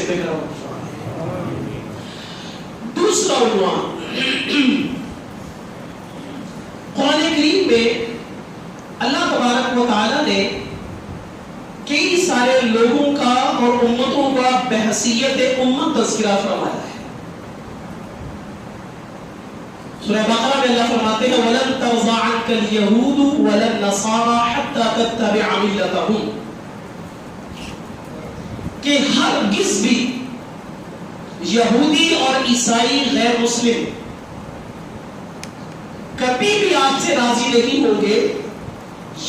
میں کرو. دوسرا عنوان، قرآن کریم میں اللہ تبارک و تعالی نے کئی سارے لوگوں کا اور امتوں کا بحیثیت امت تذکرہ فرمایا ہے. سورہ بقرہ میں اللہ فرماتے ہیں وَلَن تَرْضَىٰ عَنْكَ الْيَهُودُ وَلَا النَّصَارَىٰ حَتَّىٰ تَتَّبِعَ مِلَّتَهُمْ، کہ ہرگز بھی یہودی اور عیسائی غیر مسلم کبھی بھی آپ سے راضی نہیں ہوں گے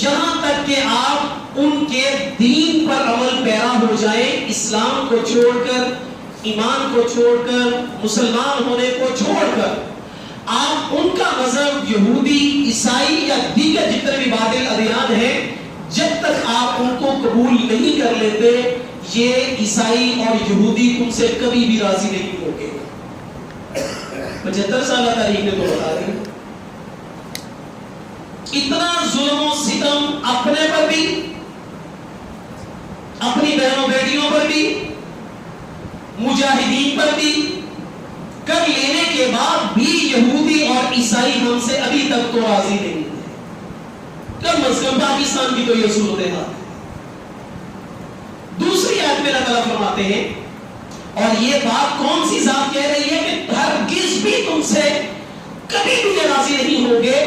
یہاں تک کہ آپ ان کے دین پر عمل پیرا ہو جائیں، اسلام کو چھوڑ کر، ایمان کو چھوڑ کر، مسلمان ہونے کو چھوڑ کر آپ ان کا مذہب یہودی، عیسائی یا دیگر جتنے بھی باطل ادیان ہیں، جب تک آپ ان کو قبول نہیں کر لیتے، یہ عیسائی اور یہودی تم سے کبھی بھی راضی نہیں ہوں گے. 75 سالہ تاریخ نے تو بتا دی. اتنا ظلم و ستم اپنے پر بھی، اپنی بہنوں بیٹیوں پر بھی، مجاہدین پر بھی کر لینے کے بعد بھی یہودی اور عیسائی ہم سے ابھی تک تو راضی نہیں ہے. کم از کم پاکستان کی تو یہ صورت حال ہے. دوسری آیت میں اللہ تعالیٰ فرماتے ہیں، اور یہ بات کون سی ذات کہہ رہی ہے کہ ہرگز بھی تم سے کبھی بھی راضی نہیں ہوگے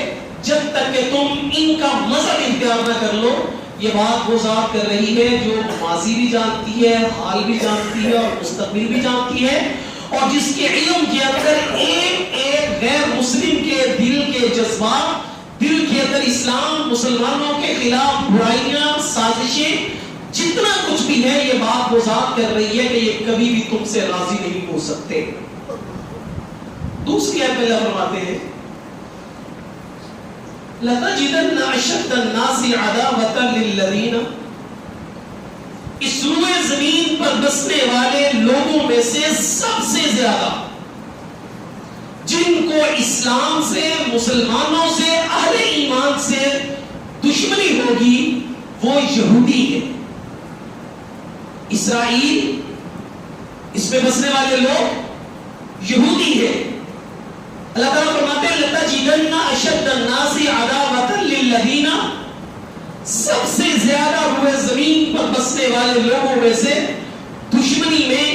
جب تک کہ تم ان کا مذہب اختیار نہ کر لو. یہ بات وہ ذات کر رہی ہے جو ماضی بھی جانتی ہے، حال بھی جانتی ہے اور مستقبل بھی جانتی ہے، اور جس کے علم کے اندر ایک ایک غیر مسلم کے دل کے جذبات، دل کے اندر اسلام، مسلمانوں کے خلاف برائیاں، سازشیں، جتنا کچھ بھی ہے، یہ بات وہ ذات کر رہی ہے کہ یہ کبھی بھی تم سے راضی نہیں ہو سکتے. دوسری آیت میں اللہ فرماتے ہیں لَتَجِدَنَّ أَشَدَّ النَّاسِ عَدَاوَةً لِلَّذِينَ، اس روئے زمین پر بسنے والے لوگوں میں سے سب سے زیادہ جن کو اسلام سے، مسلمانوں سے، اہل ایمان سے دشمنی ہوگی وہ یہودی ہے. اسرائیل، اس میں بسنے والے لوگ یہودی ہے. اللہ تعالیٰ فرماتے ہیں لَتَجِدَنَّ أَشَدَّ النَّاسِ عَدَاوَةً لِلَّذِينَ، سب سے زیادہ روئے زمین پر بسنے والے لوگوں میں سے دشمنی میں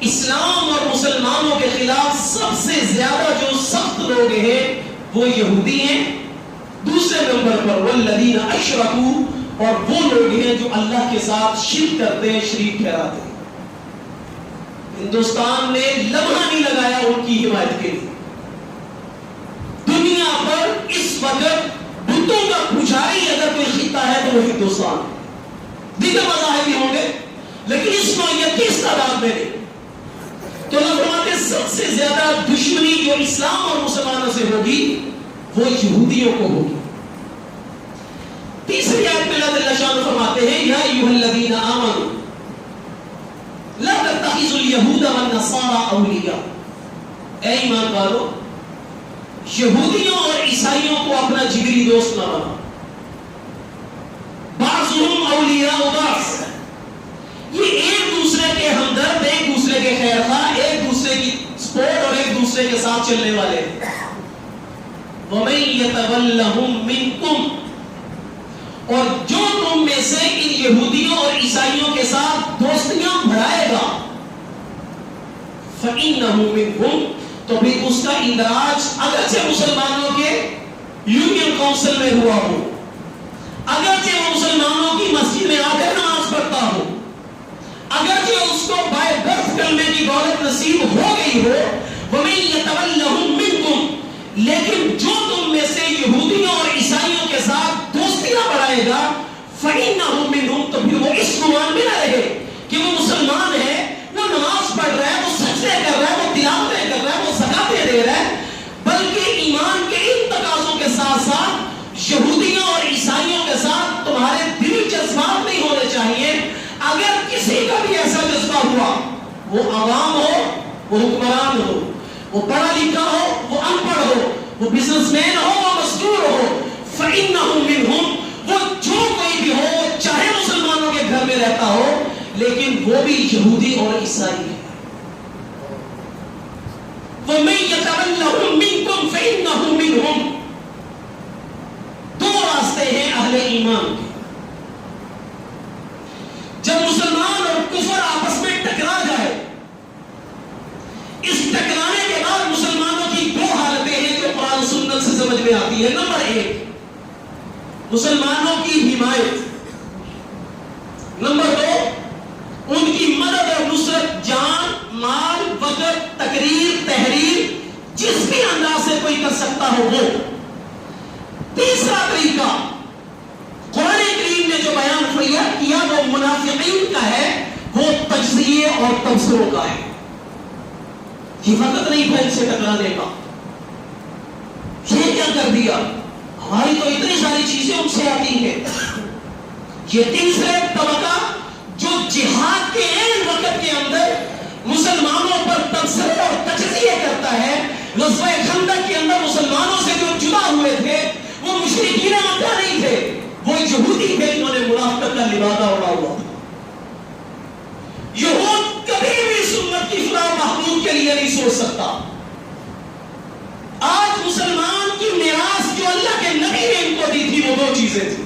اسلام اور مسلمانوں کے خلاف سب سے زیادہ جو سخت لوگ ہیں وہ یہودی ہیں. دوسرے نمبر پر وَالَّذِينَ أَشْرَكُوا، اور وہ لوگ ہیں جو اللہ کے ساتھ شرک کرتے ہیں، شریک ٹھہراتے ہیں. ہندوستان نے لمحہ نہیں لگایا ان کی حمایت کے لیے. دنیا پر اس وقت بتوں کا پجاری اگر کوئی خطہ ہے تو وہ ہندوستان ہے. دیگر مذاہب بھی ہوں گے لیکن اس نوعیت کی اس تعداد میں نہیں. تو اللہ فرماتے ہیں سب سے زیادہ دشمنی جو اسلام اور مسلمانوں سے ہوگی وہ یہودیوں کو ہوگی. تیسری آیت میں اللہ تعالیٰ شان فرماتے ہیں یا ایھا الذین آمنوا لا تتخذوا اليهود والنصارى اولیاء، اے ایمان والو یہودیوں اور عیسائیوں کو اپنا جگری دوست نہ بناؤ. بعضهم اولیاء بعض، یہ ایک دوسرے کے ہمدرد، ایک دوسرے کے خیر خواہ، ایک دوسرے کی سپورٹ اور ایک دوسرے کے ساتھ چلنے والے ہیں. وَمَن يَتَوَلَّهُم مِّنكُمْ، اور جو تم میں سے ان یہودیوں اور عیسائیوں کے ساتھ دوستیاں بڑھائے گا فَإِنَّهُ مِنْهُمْ، تو بھی اس کا اندراج اگرچہ مسلمانوں کے یونین کونسل میں ہوا ہو، اگرچہ وہ مسلمانوں کی مسجد میں آ کر نماز پڑھتا ہو، اگرچہ اس کو بائے برف کرنے کی دولت نصیب ہو گئی ہو، وَمَن يَتَوَلَّهُم مِّنكُمْ، لیکن جو تم میں سے یہودیوں اور عیسائیوں کے ساتھ دوستیاں بڑھائے گا فَإِنَّهُ مِنْهُمْ، تو پھر وہ اس گمان میں نہ رہے کہ وہ مسلمان ہے، وہ نماز پڑھ رہا ہے، وہ سجدے کر رہا ہے، وہ تلاوتیں کر رہا ہے، وہ زکاتیں دے رہا ہے، بلکہ ایمان کے ان تقاضوں کے ساتھ ساتھ یہودیوں اور عیسائیوں کے ساتھ تمہارے دلی جذبات نہیں ہونے چاہیے. اگر کسی کا بھی ایسا جذبہ ہوا، وہ عوام ہو، وہ حکمران ہو، وہ پڑھا لکھا ہو، وہ ان پڑھ ہو، وہ بزنس مین ہو، وہ مزدور ہو، فَإِنَّهُ مِنْهُمْ، وہ جو کوئی بھی ہو، چاہے مسلمانوں کے گھر میں رہتا ہو لیکن وہ بھی یہودی اور عیسائی ہے. يتولهم منكم فإنه منهم. دو راستے ہیں اہل ایمان کے. جب مسلمان اور کفر آپس میں ٹکرا جائے، اس ٹکرانے کے بعد مسلمانوں کی دو حالتیں ہیں جو قرآن سنت سے سمجھ میں آتی ہے. نمبر ایک، مسلمانوں کی حمایت. نمبر دو، ان کی مدد اور نصرت، جان، مال، وقت، تقریر، تحریر، جس بھی انداز سے کوئی کر سکتا ہو وہ. تیسرا طریقہ قرآن کریم نے جو بیان کیا وہ منافقین کا ہے، وہ تجزیے اور تبصروں کا ہے. یہ وقت نہیں تھا ان سے ٹکرانے کا. یہ کیا کر دیا؟ ہماری تو اتنی ساری چیزیں ان سے آتی ہیں. یہ تیسرے طبقہ جو جہاد کے عین وقت کے اندر مسلمانوں پر تبصرے اور تجزیے کرتا ہے. غزوہ خندق کے اندر مسلمانوں سے جو جدا ہوئے تھے وہ مشرکین مکہ نہیں تھے، وہ یہودی تھے جنہوں نے منافقت کا لبادہ اڑا ہوا تھا. یہود کبھی بھی سنت کی فلاح محمود کے لیے نہیں سوچ سکتا. آج مسلمان کی میراث جو اللہ کے نبی نے ان کو دی تھی وہ دو چیزیں تھیں.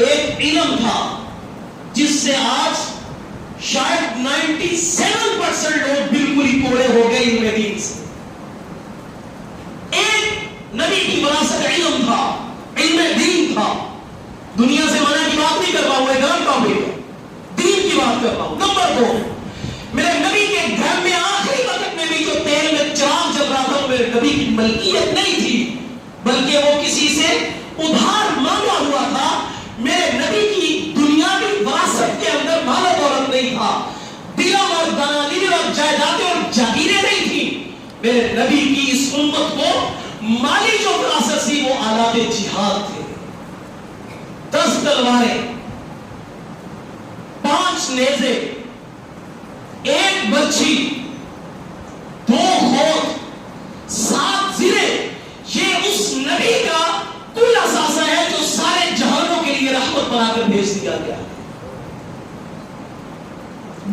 ایک علم تھا جس سے آج شاید 97% لوگ بالکل ہی کوڑے ہو گئے علم دین سے. ایک نبی کی وراثت علم تھا، علم دین تھا. دنیا سے منع کی بات نہیں کر رہا ہوں، ایک غلط ٹاپک، دین کی بات کر رہا ہوں. نمبر دو، میرے نبی کے گھر میں آخری وقت میں بھی جو تیل میں چراغ جل رہا تھا وہ میرے نبی کی ملکیت نہیں تھی، بلکہ وہ کسی سے ادھار مانگا ہوا تھا. میرے نبی کی دنیاوی وراثت کے اندر مال و دولت نہیں تھا، درہم اور دنانیر اور جائیدادیں اور جاگیریں نہیں تھی. میرے نبی کی اس امت کو مالی جو وراثت تھی وہ آلات جہاد تھے. 10 تلواریں، 5 نیزے، 1 برچھی، 2 خوت، 7 زرے. یہ اس نبی کا کل اثاثہ ہے جو سارے جہانوں کے لیے رحمت بنا کر بھیج دیا گیا.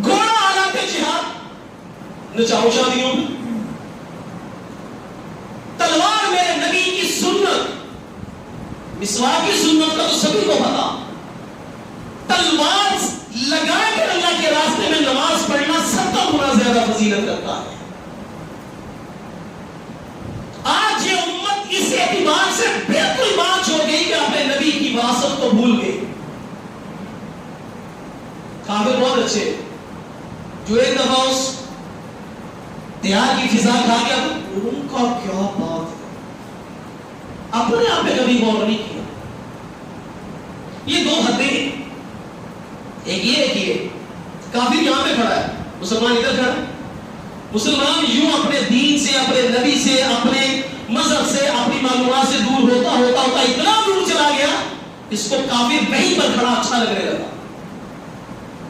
گھوڑا آلات جہاد نچاؤ شادیوں میں، تلوار میرے نبی کی سنت، مسواک کی سنت کا تو سبھی کو پتا. تلوار لگا کر اللہ کے راستے میں نماز پڑھنا 70 گنا زیادہ فضیلت رکھتا ہے. آج یہ امت اس اعتبار سے بالکل بانچ ہو گئی کہ اپنے نبی کی وراثت کو بھول گئی. کافر بہت اچھے جو ایک دفعہ اس دیہات کی فضا کھا گیا تو ان کا کیا بات ہے، اپنے آپ پہ کبھی غور نہیں کیا. یہ دو حدیں، ایک یہ ہے کہ کافر یہاں پہ کھڑا ہے، مسلمان ادھر کھڑا ہے. مسلمان یوں اپنے دین سے، اپنے نبی سے، اپنے مذہب سے، اپنی معلومات سے دور ہوتا اتنا دور چلا گیا، اس کو کافر وہیں پر کھڑا اچھا لگنے لگا.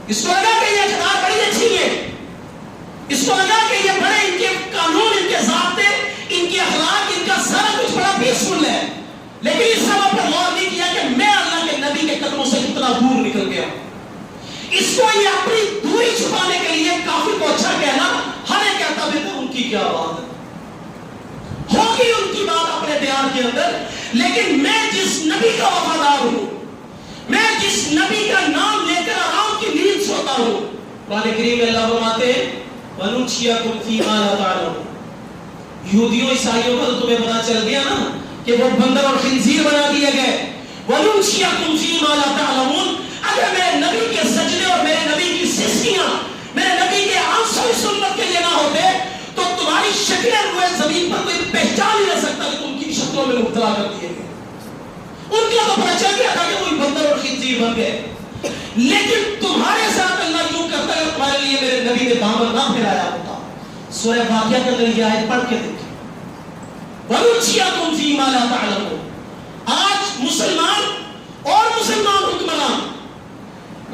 اس کو لگا کہ یہ خدا بڑی اچھی ہے، اس کو لگا کہ یہ بڑے ان کے قانون، ان کے ضابطے، ان کے اخلاق، ان کا سارا کچھ بڑا پیسفل ہے. لیکن اس سبب پر غور نہیں کیا کہ میں اللہ کے نبی کے قدموں سے کتنا دور نکل گیا. اس کو یہ اپنی دوری چھپانے کے لیے کافر کو اچھا کہنا، ہر ایک کہتا ہے ان کی کیا بات ہے، ہوگی ان کی بات اپنے دیار کے اندر. لیکن میں جس نبی کا وفادار ہوں، میں جس نبی کا نام لے کر آرام کی نیند سوتا ہوں. قرآن کریم میں اللہ فرماتے ہیں وَنُنْشِئَكُمْ فِي مَا لَا تَعْلَمُونَ. یہودیوں عیسائیوں کا تو تمہیں پتا چل گیا نا کہ وہ بندر اور خنزیر بنا دیے گئے. وَنُنْشِئَكُمْ فِي مَا لَا تَعْلَمُونَ. اگر میرے نبی کے سجدے اور میرے نبی کی سجدیاں میرے نبی کے آنسو سنت کے لیے نہ ہوتے تو تمہاری شکلیں روئے زمین پر کوئی پہچان نہیں رہ سکتا کہ تم کی شکلوں میں مبتلا کر دیے گئے. ان کا تو پتا چل گیا تھا کہ کوئی بندر اور خنزیر بن گئے. لیکن تمہارے ساتھ اللہ یوں کرتا ہے تمہارے لیے میرے نبی نے دامن نہ پھیلایا ہوتا. سورہ واقعہ کے اندر یہ آیت پڑھ کے دیکھیں وَنُنْشِئَكُمْ فِي مَا لَا تَعْلَمُونَ. آج مسلمان اور مسلمان حکمران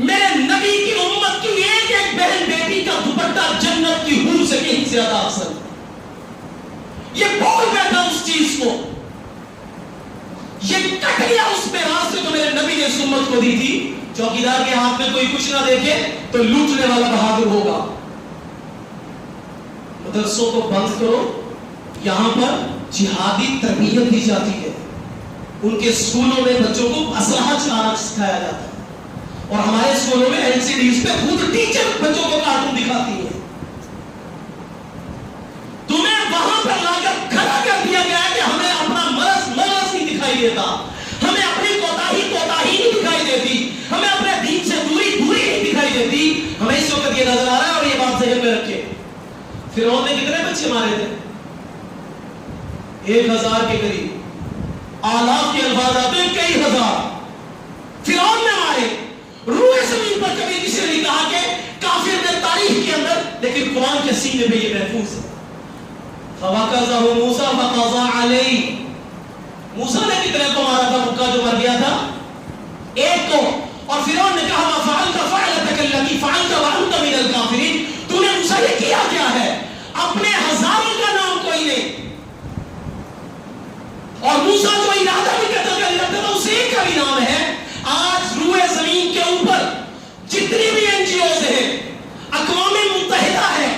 میرے نبی کی امت کی ایک ایک بہن بیٹی کا دوپٹہ جنت کی حور سے کہیں زیادہ افضل. یہ بول بیٹھا اس چیز کو، یہ کٹ گیا اس میراث سے جو میرے نبی نے اس امت کو دی تھی. چوکیدار کے ہاتھ میں کوئی کچھ نہ دیکھے تو لوٹنے والا بہادر ہوگا. مدرسوں کو بند کرو، یہاں پر جہادی تربیت دی جاتی ہے، ان کے اسکولوں میں بچوں کو اسلحہ چلانا سکھایا جاتا ہے، اور ہمارے اسکولوں میں LCDs پہ خود ٹیچر بچوں کو کارٹون دکھاتی ہے۔ تمہیں وہاں پر لا کر کھڑا کر دیا گیا ہے کہ ہمیں اپنا مرض نہیں دکھائی دیتا، ہمیں اپنی کوتاہی نہیں دکھائی دیتی، ہمیں اپنے دین سے دوری نہیں دکھائی دیتی۔ ہمیں اس وقت یہ نظر آ رہا ہے، اور یہ بات ذہن میں رکھے، فرعون نے کتنے بچے مارے تھے؟ 1000 کے قریب، آلاف کے الفاظ آتے ہیں، کئی ہزار فرعون نے مارے۔ روئے زمین پر کبھی کسی نے نہیں کہا کہ کافر نے تاریخ کے اندر، لیکن قرآن کے سینے پہ یہ محفوظ ہے۔ فَوَكَزَهُ مُوسَى فَقَضَى عَلَيْهِ، موسیٰ نے کتنے کو مارا تھا؟ مکہ جو مر گیا تھا ایک کو، اور فرعون نے کہا وَفَعَلْتَ فَعْلَتَكَ الَّتِي فَعَلْتَ وَأَنْتَ مِنَ الْكَافِرِينَ، تو نے موسیٰ یہ کیا ہے؟ اپنے ہزاروں کا نام کوئی نہیں، اور موسیٰ جو ارادہ بھی قتل کر لیتا تھا اسے ایک کا بھی نام ہے۔ آج روئے زمین کے اوپر جتنی بھی NGOs ہیں، اقوام متحدہ ہے،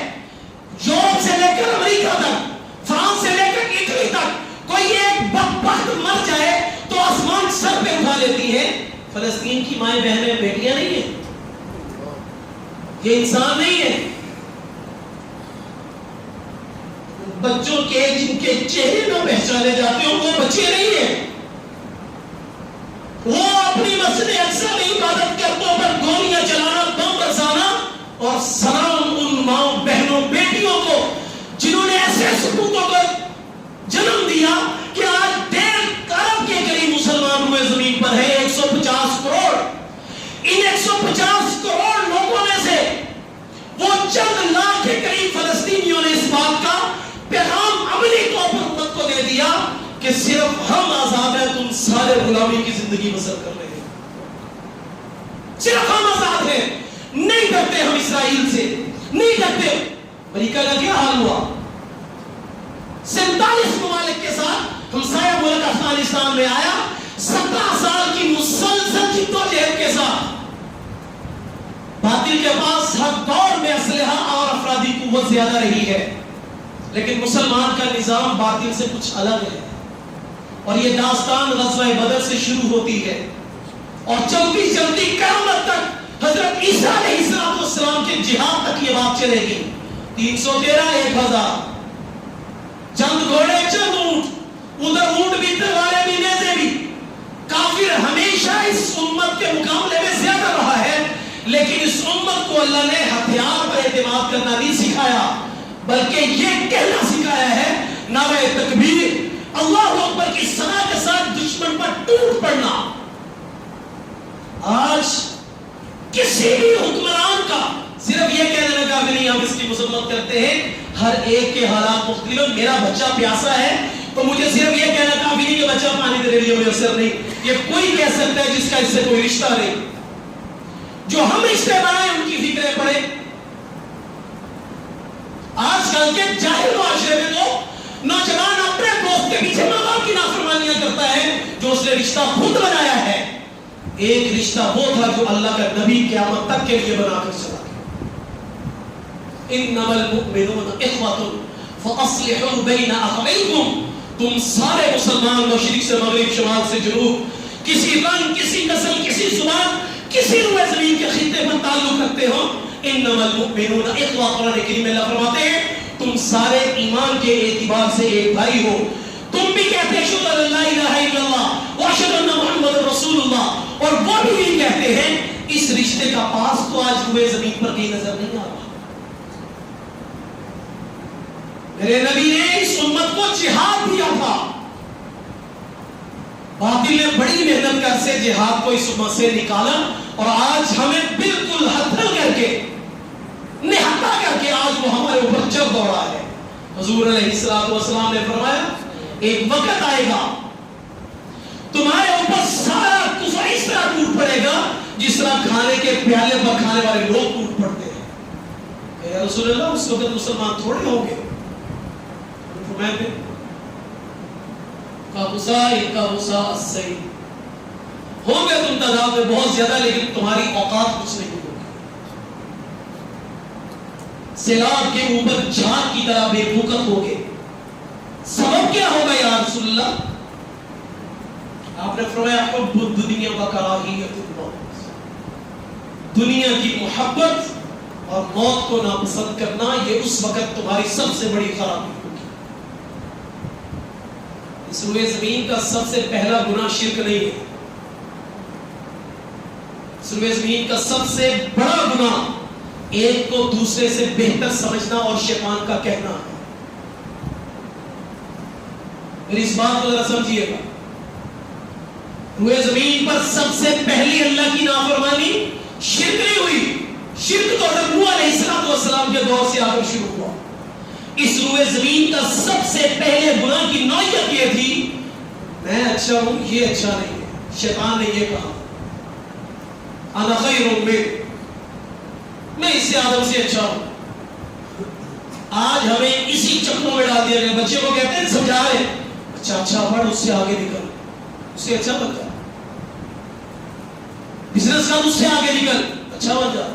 یورپ سے لے کر امریکہ تک، فرانس سے لے کر اٹلی تک، کوئی ایک بدبخت مر جائے تو آسمان سر پہ اٹھا لیتی ہے۔ فلسطین کی مائیں بہنیں بیٹیاں نہیں ہیں، یہ انسان نہیں ہے۔ بچوں کے جن کے چہرے نہ پہچانے جاتے ہیں وہ بچے نہیں ہیں، وہ اپنی مسجد اقصی میں عبادت کرتوں پر گولیاں چلانا، بم برسانا، اور سلام ان ماں بہنوں بیٹیوں کو جنہوں نے ایسے سپوتوں کو جنم دیا کہ آج 1.5 ارب کے قریب مسلمان ہوئے زمین پر ہے، 150 کروڑ۔ ان 150 کروڑ لوگوں میں سے وہ چند لاکھ کے قریب فلسطینیوں نے اس بات کا پیغام عملی طور پر امت کو دے دیا کہ صرف ہم آزاد ہیں، تم سارے غلامی کی زندگی بسر کر رہے ہیں، صرف ہم آزاد ہیں، نہیں ڈرتے ہم اسرائیل سے، نہیں ڈرتے۔ امریکہ کا کیا حال ہوا؟ 47 ممالک کے ساتھ ہمسایہ ملک افغانستان میں آیا، 17 سال کی مسلسل جدوجہد کے ساتھ۔ باطل کے پاس ہر دور میں اسلحہ اور افرادی قوت زیادہ رہی ہے، لیکن مسلمان کا نظام باطل سے کچھ الگ ہے، اور یہ داستان غزوہ بدر سے شروع ہوتی ہے اور چلتی چلتی قیامت تک حضرت عیسیٰ علیہ السلام کے جہاد تک یہ بات چلے گی۔ 313 1000، چند گھوڑے چند اونٹ، ادھر اونٹ بھی تلواریں بھی نیزے بھی۔ کافر ہمیشہ اس امت کے مقابلے میں زیادہ رہا ہے، لیکن اس امت کو اللہ نے ہتھیار پر اعتماد کرنا نہیں سکھایا، بلکہ یہ کہنا سکھایا ہے نعرہ تکبیر، اللہ اکبر کی ثنا کے ساتھ دشمن پر ٹوٹ پڑنا۔ آج کسی بھی حکمران کا صرف یہ کہنے میں کافی نہیں، ہم اس کی مذمت کرتے ہیں، ہر ایک کے حالات مختلف۔ میرا بچہ پیاسا ہے تو مجھے صرف یہ کہنا کافی نہیں کہ بچہ پانی میرے لیے میسر نہیں، یہ کوئی کہہ سکتا ہے جس کا اس سے کوئی رشتہ نہیں۔ جو ہم رشتے بنائیں ان کی فکریں پڑے۔ آج کل کے جاہل معاشرے میں تو نوجوان اپنے دوست کے پیچھے ماں باپ کی نافرمانیاں کرتا ہے جو اس نے رشتہ خود بنایا ہے۔ ایک رشتہ وہ تھا جو اللہ کا نبی قیامت تک کے لیے بنا کر چلا گیا۔ انما المؤمنون اخوة فاصلحوا بین اخویکم، تم سارے مسلمان مشرق سے مغرب، شمال سے جنوب، کسی رنگ، کسی نسل، کسی زبان، کسی روئے زمین کے خطے پر تعلق رکھتے ہو، انما المؤمنون اخوة، قرآن کریم میں اللہ فرماتے ہیں تم سارے ایمان کے اعتبار سے ایک بھائی ہو۔ تم بھی کہتے ہیں اشہد ان لا الہ الا اللہ واشہد ان محمد رسول اللہ، اور وہ بھی یہ کہتے ہیں۔ اس رشتے کا پاس تو آج روئے زمین پر کہیں نظر نہیں آ رہا۔ میرے نبی نے اس امت کو جہاد دیا تھا، باطل نے بڑی محنت کر سے جہاد کو اس امت سے نکالا، اور آج ہمیں بالکل ہتھل کر کے، نہتا کر کے آج وہ ہمارے اوپر چڑھ دوڑا ہے۔ حضور علیہ السلام نے فرمایا ایک وقت آئے گا تمہارے اوپر سارا کفر اس طرح ٹوٹ پڑے گا جس طرح کھانے کے پیالے پر کھانے والے لوگ ٹوٹ پڑتے ہیں۔ کہ یا رسول اللہ اس وقت مسلمان تھوڑے ہوں گے؟ فرمایا کا غصہ السیل، ہوں گے تم تعداد میں بہت زیادہ، لیکن تمہاری اوقات کچھ نہیں ہوگی۔ سیلاب کے اوپر جھاگ کی طرح بے بھوکت ہوگے، کیا ہوگا یا رسول اللہ؟ آپ نے فرمایا حب الدنیا و کراہیت الموت، دنیا کی محبت اور موت کو ناپسند کرنا، یہ اس وقت تمہاری سب سے بڑی خرابی ہوگی۔ اس روئے زمین کا سب سے پہلا گناہ شرک نہیں ہے، اس روئے زمین کا سب سے بڑا گناہ ایک کو دوسرے سے بہتر سمجھنا اور شیطان کا کہنا ہے۔ میری اس بات کو ذرا سمجھیے گا، روئے زمین پر سب سے پہلی اللہ کی نافرمانی شرک نہیں ہوئی۔ شرک تو حضرت نوح علیہ السلام کے دور سے آ کر شروع ہوا۔ اس روئے زمین کا سب سے پہلے گناہ کی نوعیت یہ تھی، میں اچھا ہوں یہ اچھا نہیں ہے۔ شیطان نے یہ کہا انا خیر منہ، میں اس سے آدم سے اچھا ہوں۔ آج ہمیں اسی چکروں میں ڈال دیا گیا۔ بچے کو کہتے ہیں سمجھا رہے، اچھا پڑھ، اس سے آگے نکل، اس سے اچھا بن جا، بزنس کا اس سے آگے نکل، اچھا بن جا۔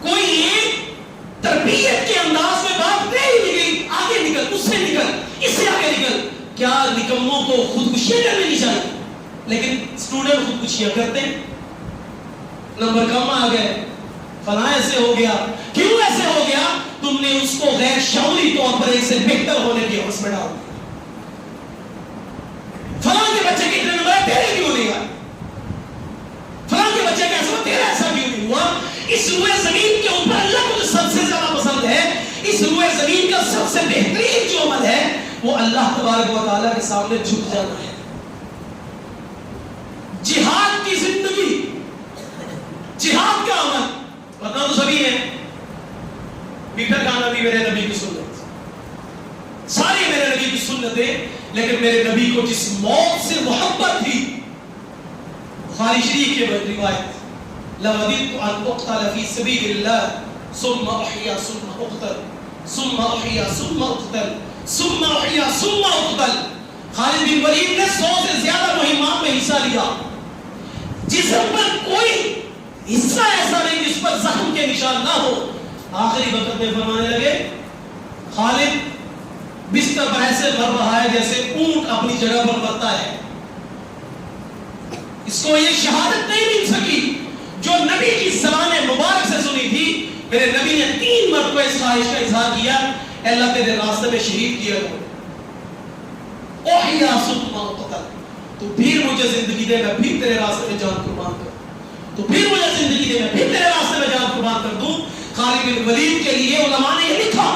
کوئی ایک تربیت کے انداز میں بات نہیں نکلی، آگے نکل، اس سے نکل، اس سے آگے نکل۔ کیا نکموں کو خودکشیاں کرنی نہیں چاہیے؟ لیکن اسٹوڈنٹ خودکشیاں کرتے ہیں، نمبر کم آ گئے، فلاں ایسے ہو گیا۔ کیوں ایسے ہو گیا؟ تم نے اس کو غیر شعوری طور پر ایک سے بہتر ہونے کی حوث میں ڈال دیا۔ فلاں کے بچے کے اتنے نمبر تیرے کیوں نہیں آئے؟ فلاں کے بچے کا ایسا تیرا ایسا کیوں نہیں ہوا؟ اس روئے زمین کے اوپر اللہ کو جو سب سے زیادہ پسند ہے، اس روئے زمین کا سب سے بہترین جو عمل ہے، وہ اللہ تبارک و تعالیٰ کے سامنے جھک جانا ہے۔ جہاد کی زندگی، جہاد کا عمل پتہ تو سبھی ہے، میٹھا کھانا بھی میرے نبی کی سنت، ساری میرے نبی کی سنتیں، لیکن میرے نبی کو جس موت سے محبت تھی، بخاری شریف کے روایت، لَوَدِدْتُ أَنْ أُقْتَلَ فِي سَبِيلِ اللَّهِ ثُمَّ أُحْيَا ثُمَّ أُقْتَلْ ثُمَّ أُحْيَا ثُمَّ أُقْتَلْ ثُمَّ أُحْيَا ثُمَّ أُقْتَلْ۔ خالد بن ولید نے 100 سے زیادہ مہمات میں حصہ لیا، جسم پر کوئی حصہ ایسا نہیں جس پر زخم کے نشان نہ ہو۔ آخری وقت میں فرمانے لگے، خالد بستر پر ایسے بھر رہا ہے جیسے اونٹ اپنی جگہ پر مرتا ہے۔ اس کو یہ شہادت نہیں مل سکی جو نبی کی زبان مبارک سے سنی تھی۔ میرے نبی نے 3 مرتبہ اس خواہش کا اظہار کیا، اللہ تیرے راستے میں شہید کیا گیا، احیا ثم اقتل، تو پھر مجھے زندگی دے، میں پھر تیرے راستے میں جان قربان کر، تو پھر مجھے زندگی دے، میں پھر تیرے راستے میں جان قربان کر دوں۔ خالد بن ولید کے لیے علماء نے یہ لکھا،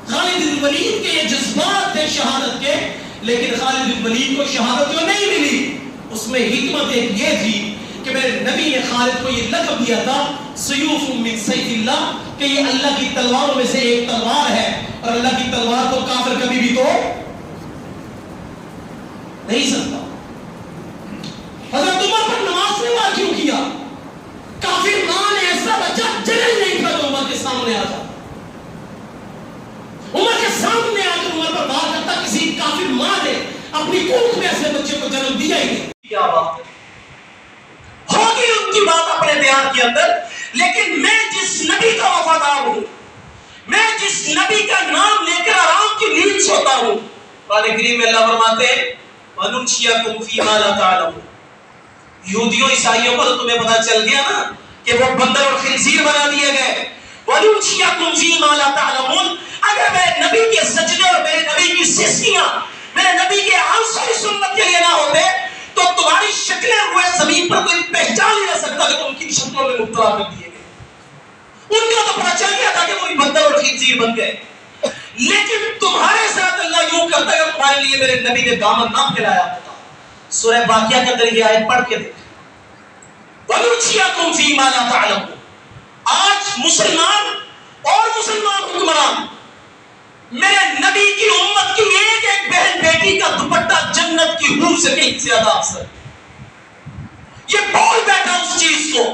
خالد بن ولید کے یہ جذبات تھے شہادت کے، لیکن خالد بن ولید کو شہادت جو نہیں ملی، اس میں حکمت ایک یہ تھی کہ میرے نبی نے خالد کو یہ لقب دیا تھا سیوف من سیف اللہ، کہ یہ اللہ کی تلواروں میں سے ایک تلوار ہے، اور اللہ کی تلوار کو کافر کبھی بھی توڑ نہیں سکتا۔ حضرت عمر پر نماز نے وار کیوں کیا؟ کافر ماں نے ایسا بچہ جنم نہیں تھا جو عمر کے سامنے آ جاتا، عمر کے سامنے آ کر عمر پر وار کرتا، کسی کافر ماں نے اپنی کوکھ میں ایسے بچے کو جنم دیا ہی نہیں۔ کیا بات ہے، ہوگی ان کی بات اپنے بیان کے اندر، لیکن میں جس نبی کا وفادار ہوں، میں جس نبی کا نام لے کر آرام کی نیند سوتا ہوں، قرآن کریم میں اللہ فرماتے ہیں وَنُنْشِيَكُمْ فِي مَا لَا تَعْلَمُونَ۔ یہودیوں عیسائیوں کو تو تمہیں پتا چل گیا نا کہ وہ بندر اور خنزیر بنا دیے گئے۔ وَنُنْشِيَكُمْ فِي مَا لَا تَعْلَمُونَ، اگر میرے نبی کے سجدے اور میرے نبی کی سسکیاں میرے نبی کے عنصری سنت کے لیے نہ ہوتے تو تمہاری شکلیں روئے زمین پر کوئی پہچان نہیں رہ سکتا کہ تم کن شکلوں میں مبتلا کر دیے گئے۔ ان کا تو پتا چل گیا تھا کہ وہ بندر اور خنزیر بن گئے، لیکن تمہارے ساتھ اللہ یوں کرتا ہے کہ تمہارے لیے میرے نبی نے دامن نہ پھیلایا ہوتا۔ سورہ واقعہ کے اندر یہ آیت پڑھ کے دیکھ، وَنُنْشِيَكُمْ فِي مَا لَا تَعْلَمُونَ۔ آج مسلمان اور مسلمان حکمران میرے نبی کی امت کی ایک ایک بہن بیٹی کا دوپٹہ جنت کی حور سے کہیں زیادہ افضل، یہ بول بیٹھا اس چیز کو،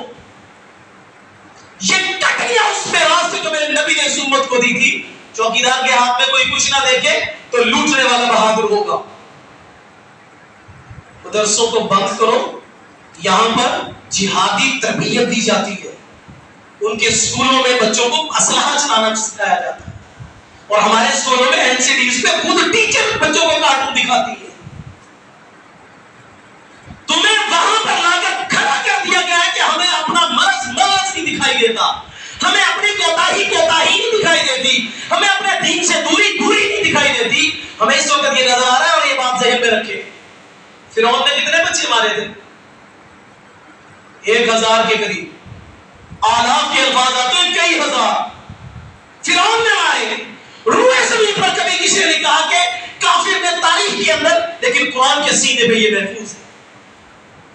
یہ کٹ گیا اس میراث سے جو میرے نبی نے اس امت کو دی تھی۔ چوکیدار کے ہاتھ میں کوئی کچھ نہ دیکھے تو لوٹنے والا بہادر ہوگا۔ مدرسوں کو بند کرو، یہاں پر جہادی تربیت دی جاتی ہے، ان کے اسکولوں میں بچوں کو اسلحہ چلانا سکھایا جاتا ہے، اور ہمارے اسکولوں میں NCDs پہ خود ٹیچر بچوں کو کارٹون دکھاتی ہے. تمہیں وہاں پر لا کر کھڑا کر دیا گیا ہے کہ ہمیں اپنا مرض نہیں دکھائی دیتا, ہمیں اپنی کوتاہی نہیں دکھائی دیتی, ہمیں اپنے دین سے دوری نہیں دکھائی دیتی. ہمیں اس وقت یہ نظر آ رہا ہے, اور یہ بات ذہن میں رکھے, فرعون نے کتنے بچے مارے تھے؟ 1000 کے قریب. آلاف کے الفاظ آتے ہیں, کئی ہزار فرعون نے مارے. روئے زمین پر کبھی کسی نے کہا کہ کافر نے تاریخ کے اندر, لیکن قرآن کے سینے پہ یہ محفوظ ہے.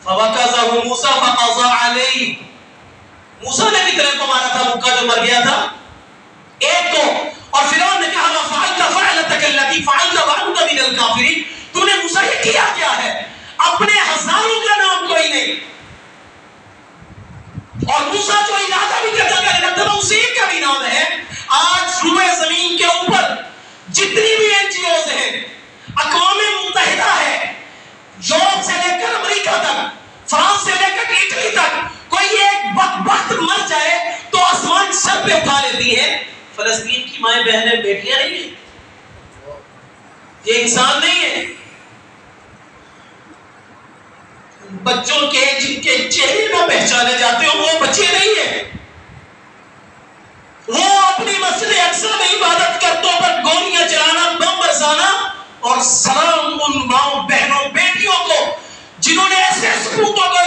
فَوَكَزَهُ مُوسَى فَقَضَى عَلَيْهِ, موسیٰ نے کتنے کو مارا تھا؟ مکہ جو مر گیا تھا ایک کو. اور فرعون نے کہا وَفَعَلْتَ فَعْلَتَكَ الَّتِي فَعَلْتَ وَأَنْتَ مِنَ الْكَافِرِينَ, تو نے موسیٰ یہ کیا ہے؟ اپنے ہزاروں کا نام کوئی نہیں, اور موسیٰ جو ارادہ بھی کرتا کرنے لگتا اسی کا بھی نام ہے. آج روئے زمین کے اوپر جتنی بھی NGOs ہیں, اقوام متحدہ ہے, یورپ سے لے کر امریکہ تک, فرانس سے لے کر اٹلی تک, کوئی ایک وقت مر جائے تو آسمان سر پہ اٹھا لیتی ہے. فلسطین کی مائیں بہنیں بیٹیاں نہیں ہیں, یہ انسان نہیں ہے. بچوں کے جن کے چہرے نہ پہچانے جاتے ہو وہ بچے نہیں ہیں. وہ اپنی مسجد اقصی میں عبادت کرتوں پر گولیاں چلانا, بم برسانا, اور سلام ان ماؤں بہنوں بیٹیوں کو جنہوں نے ایسے سپوتوں کو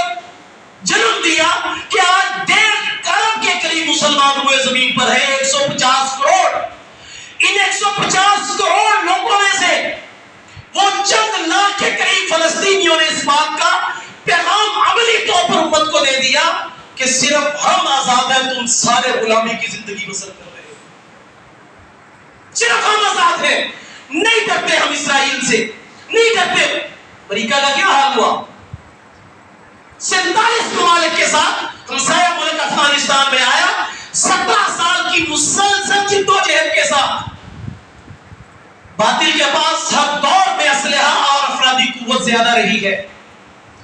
جنم دیا کہ آج 1.5 ارب کے قریب مسلمان ہوئے زمین پر ہے. 150 کروڑ. ان 150 کروڑ لوگوں میں سے وہ چند لاکھ کے قریب فلسطینیوں نے اس بات کا پیغام عملی طور پر امت کو دے دیا کہ صرف ہم آزاد ہیں, تم سارے غلامی کی زندگی بسر کر رہے ہیں. صرف ہم آزاد ہیں, نہیں ڈرتے ہم اسرائیل سے, نہیں ڈرتے. امریکہ کا کیا حال ہوا؟ 47 ممالک کے ساتھ ہمسایہ ملک افغانستان میں آیا, 17 سال کی مسلسل جدوجہد کے ساتھ. باطل کے پاس ہر دور میں اسلحہ اور افرادی قوت زیادہ رہی ہے,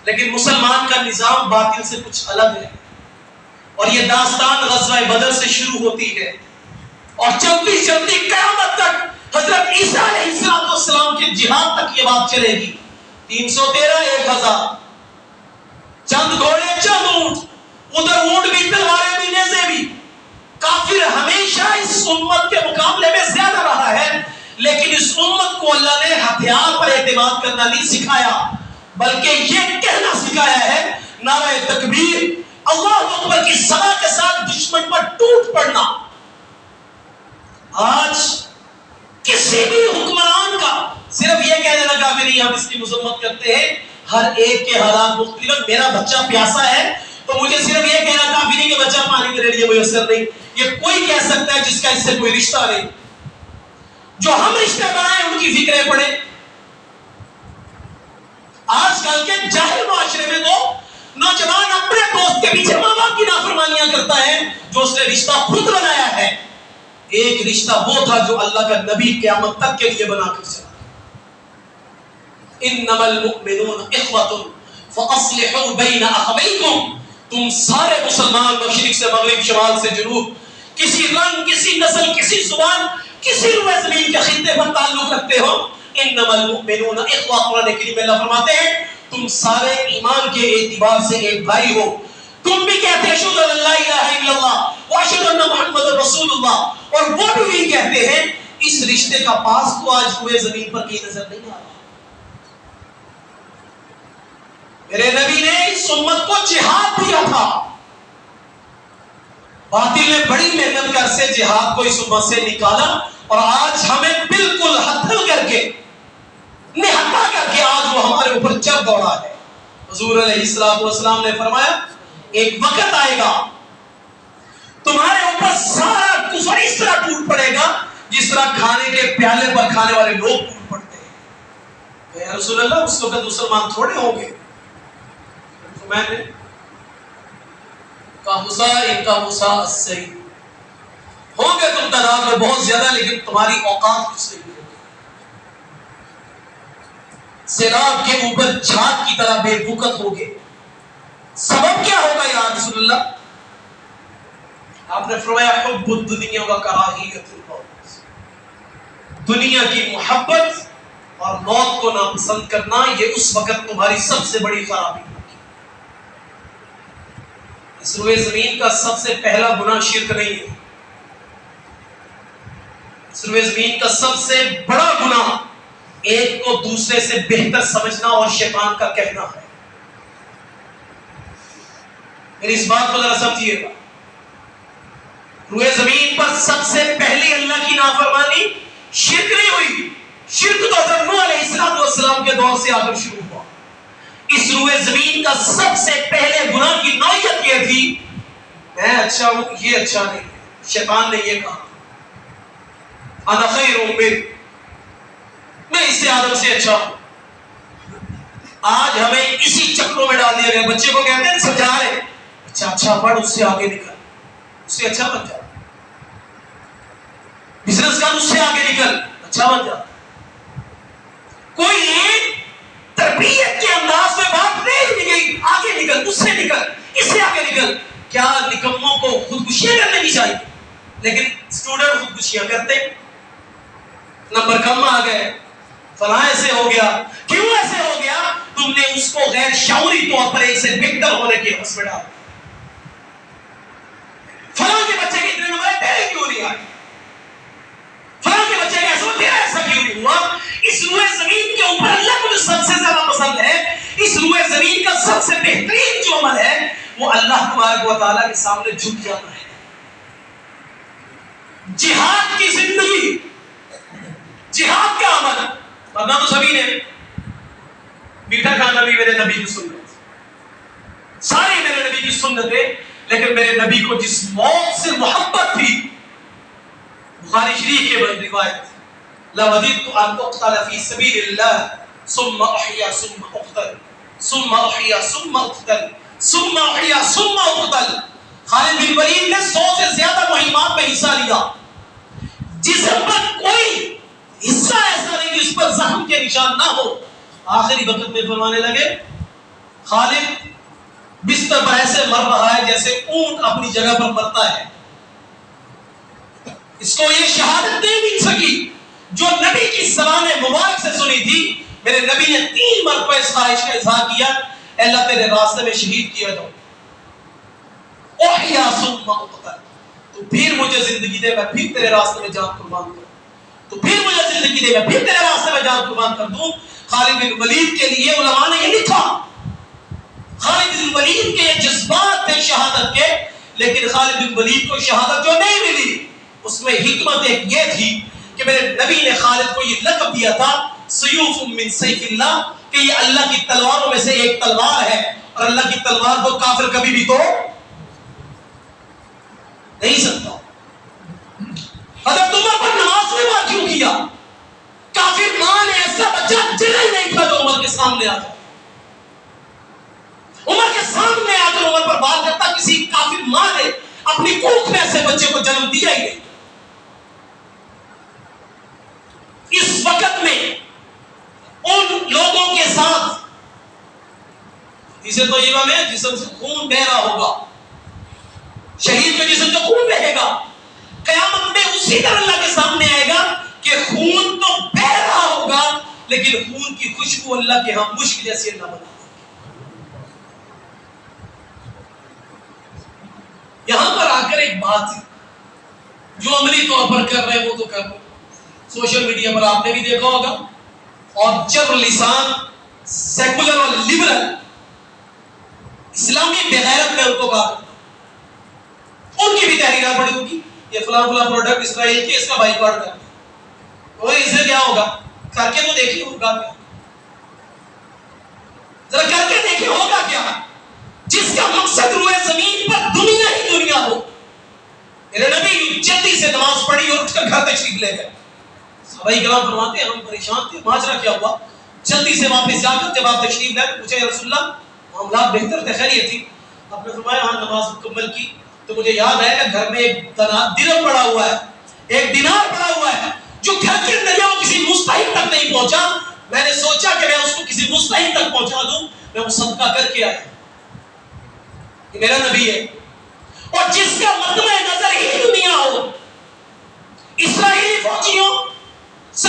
لیکن مسلمان کا نظام باطل سے کچھ الگ ہے. اور یہ داستان غزوہ بدر سے شروع ہوتی ہے اور چلتی چلتی قیامت تک حضرت عیسیٰ علیہ السلام کے جہاد تک یہ بات چلے گی. 313 1000, چند گھوڑے چند اونٹ, ادھر اونٹ بھی تلواریں بھی نیزے بھی. کافر ہمیشہ اس امت کے مقابلے میں زیادہ رہا ہے, لیکن اس امت کو اللہ نے ہتھیار پر اعتماد کرنا نہیں سکھایا, بلکہ یہ کہنا سکھایا ہے نعرہ تکبیر اللہ اکبر کی صدا کے ساتھ دشمن پر ٹوٹ پڑنا. آج کسی بھی حکمران کا صرف یہ کہہ دینا کافی نہیں, ہم اس کی مذمت کرتے ہیں, ہر ایک کے حالات مختلف. میرا بچہ پیاسا ہے تو مجھے صرف یہ کہنا کافی نہیں کہ بچہ پانی کے لیے میسر نہیں. یہ کوئی کہہ سکتا ہے جس کا اس سے کوئی رشتہ نہیں. جو ہم رشتہ بنائیں ان کی فکریں پڑے. آج کل کے جاہل معاشرے میں تو نوجوان اپنے دوست کے پیچھے ماں باپ کی نافرمانیاں کرتا ہے جو اس نے رشتہ خود بنایا ہے. ایک رشتہ وہ تھا جو اللہ کا نبی قیامت تک کے لیے بنا کر چلا. انما المؤمنون اخوة فاصلحوا بین اخویکم, تم سارے مسلمان مشرق سے مغرب شمال سے جنوب, کسی رنگ کسی نسل کسی زبان کسی روئے زمین کے خطے پر تعلق رکھتے ہو, انما المؤمنون اخوة, قرآن کریم میں اللہ فرماتے ہیں تم سارے ایمان کے اعتبار سے ایک بھائی ہو. تم بھی کہتے ہیں اشہد ان لا الہ الا اللہ واشہد ان محمد رسول اللہ, اور وہ بھی کہتے ہیں. اس رشتے کا پاس تو آج ہوئے زمین پر کہیں نظر نہیں آ رہا. میرے نبی نے اس امت کو جہاد دیا تھا. باطل نے بڑی محنت کر سے جہاد کو اس امت سے نکالا, اور آج ہمیں بالکل ہتھل کر کے نہتا کر کے آج وہ ہمارے اوپر چڑھ دوڑا ہے. حضور علیہ السلام نے فرمایا ایک وقت آئے گا تمہارے اوپر سارا کفر اس طرح ٹوٹ پڑے گا جس طرح کھانے کے پیالے پر کھانے والے لوگ ٹوٹ پڑتے ہیں. اے رسول اللہ, اس وقت مسلمان تھوڑے ہوں گے. میں نے کہا موسیٰ ان کا موسیٰ صحیح ہوں گے تم تعداد میں بہت زیادہ, لیکن تمہاری اوقات کچھ نہیں ہوگی. سیلاب کے اوپر جھاگ کی طرح بے وقت ہوگے. سبب کیا ہوگا یا رسول اللہ؟ آپ نے فرمایا حب الدنیا و کراہیت الموت, دنیا کی محبت اور موت کو ناپسند کرنا، یہ اس وقت تمہاری سب سے بڑی خرابی ہوگی۔ اس روئے زمین کا سب سے پہلا گناہ شرک نہیں ہے، اس روئے زمین کا سب سے بڑا گناہ ایک کو دوسرے سے بہتر سمجھنا اور شیطان کا کہنا ہے۔ میری اس بات کو ذرا سمجھیے گا، روئے زمین پر سب سے پہلی اللہ کی نافرمانی شرک نہیں ہوئی، شرک تو حضرت نوح علیہ السلام کے دور سے آ کر شروع ہوا۔ اس روئے زمین کا سب سے پہلے گناہ کی نوعیت یہ تھی، میں اچھا ہوں یہ اچھا نہیں ہے۔ شیطان نے یہ کہا انا خیر منہ، میں اس سے آدم سے اچھا ہوں۔ آج ہمیں اسی چکروں میں ڈال دیا گیا، بچے کو کہتے ہیں سمجھا رہے، اچھا پڑھ، اس سے آگے نکل، اس سے اچھا بن جا، بزنس کر، اس سے آگے نکل، اچھا بن جا۔ کوئی ایک تربیت کے انداز میں بات نہیں گئی، آگے نکل، اس سے نکل، اس سے آگے نکل۔ کیا نکموں کو خودکشیاں کرنے کی چاہیے؟ لیکن اسٹوڈنٹ خودکشیاں کرتے، نمبر کم آ گئے، فلاں ایسے ہو گیا۔ کیوں ایسے ہو گیا؟ تم نے اس کو غیر شعوری طور پر ایک سے بہتر ہونے کی حوث میں ڈالا۔ فلاں کے بچے کے اتنے نمبر تیرے کیوں نہیں آئے؟ فلاں کے بچے ایسا ہو، تیرا ایسا کیوں نہیں ہوا؟ اس روئے زمین کے اوپر اللہ کو جو سب سے زیادہ پسند ہے، اس روئے زمین کا سب سے بہترین جو عمل ہے، وہ اللہ تبارک و تعالیٰ کے سامنے جھک جانا ہے۔ جہاد کی زندگی، جہاد کا عمل، ورنہ تو سبھی نے میٹھا کھانا بھی میرے نبی کی سنت، سارے میرے نبی کی سنت ہے، لیکن میرے نبی کو جس موت سے محبت تھی، بخاری شریف کے روایت، لَوَدِدْتُ أَنْ أُقْتَلَ فِي سَبِيلِ اللَّهِ ثُمَّ أُحْيَا ثُمَّ أُقْتَلْ ثُمَّ أُحْيَا ثُمَّ أُقْتَلْ ثُمَّ أُحْيَا ثُمَّ أُقْتَلْ۔ خالد بن ولید نے 100 سے زیادہ مہمات میں حصہ لیا، جسم پر کوئی حصہ ایسا نہیں کہ اس پر زخم کے نشان نہ ہو۔ آخری وقت میں فرمانے لگے، خالد بستر پر ایسے مر رہا ہے جیسے اونٹ اپنی جگہ پر مرتا ہے۔ اس کو یہ شہادت نہیں مل سکی جو نبی کی زبان مبارک سے سنی تھی۔ میرے نبی نے 3 مرتبہ اس خواہش کا اظہار کیا، اے اللہ تیرے راستے میں شہید کیا جاؤ، احیا ثم اقتل، تو پھر مجھے زندگی دے، میں پھر تیرے راستے میں جان قربان کروں، تو پھر مجھے زندگی دے، میں پھر تیرے راستے میں جان قربان کر دوں۔ خالد بن ولید کے لیے علماء نے یہ لکھا، خالد بن ولید کے یہ جذبات تھے شہادت کے، لیکن خالد بن ولید کو شہادت جو نہیں ملی، اس میں حکمت ایک یہ تھی کہ میرے نبی نے خالد کو یہ لقب دیا تھا سیوف من سیف اللہ، کہ یہ اللہ کی تلواروں میں سے ایک تلوار ہے، اور اللہ کی تلوار کو کافر کبھی بھی تو نہیں سکتا۔ حضرت عمر پر نماز میں بات کیوں کیا؟ کافر ماں نے ایسا بچہ جنہیں نہیں تھا جو عمر کے سامنے آ جائے، عمر کے سامنے آ کر عمر پر بات کرتا، کسی کافر ماں نے اپنی کوکھ میں ایسے بچے کو جنم دیا ہی نہیں۔ اس وقت میں ان لوگوں کے ساتھ جسے طیبہ میں جسم سے خون بہ رہا ہوگا، شہید کے جسم سے خون بہے گا، قیامت میں اسی طرح اللہ کے سامنے آئے گا کہ خون تو بہ رہا ہوگا لیکن خون کی خوشبو اللہ کے ہاں مشک جیسی اللہ بنا۔ یہاں پر آ کر ایک بات جو عملی طور پر کر رہے ہیں وہ تو کر رہے، سوشل میڈیا پر آپ نے بھی دیکھا ہوگا، اور چر لسان سیکولر اور لبرل اسلامی بغیرت میں ان کو بات کرتا، ان کی بھی تحریرات پڑی ہوگی، یہ فلاں فلاں پروڈکٹ اسرائیل کے، اس کا بائیکاٹ کرنا، اور اس سے کیا ہوگا؟ کر کے تو دیکھیے ہوگا کیا، ذرا کر کے دیکھیے ہوگا کیا، جس کا مقصد روئے زمین پر دنیا ہی دنیا ہو۔ میرے نبی جلدی سے نماز پڑھی اور اٹھ کر گھر تشریف لے گئے۔ صحابہ کرام فرماتے ہیں ہم پریشان تھے، ماجرا کیا ہوا؟ جلدی سے واپس جا کر جب آپ تشریف لائے پوچھا یا رسول اللہ معاملات بہتر تھے، خیریت تھی؟ آپ نے فرمایا ہاں نماز مکمل کی تو مجھے یاد آیا کہ گھر میں ایک درہم پڑا ہوا ہے، ایک دینار پڑا ہوا ہے، جو گھر کے اندر وہ کسی مستحق تک نہیں پہنچا۔ میں نے سوچا کہ میں اس کو کسی مستحق تک پہنچا دوں، میں وہ صدقہ کر کے آیا۔ یہ میرا نبی ہے، اور جس کا مطمع نظر ہی دنیا ہو، اسرائیلی فوجیوں سے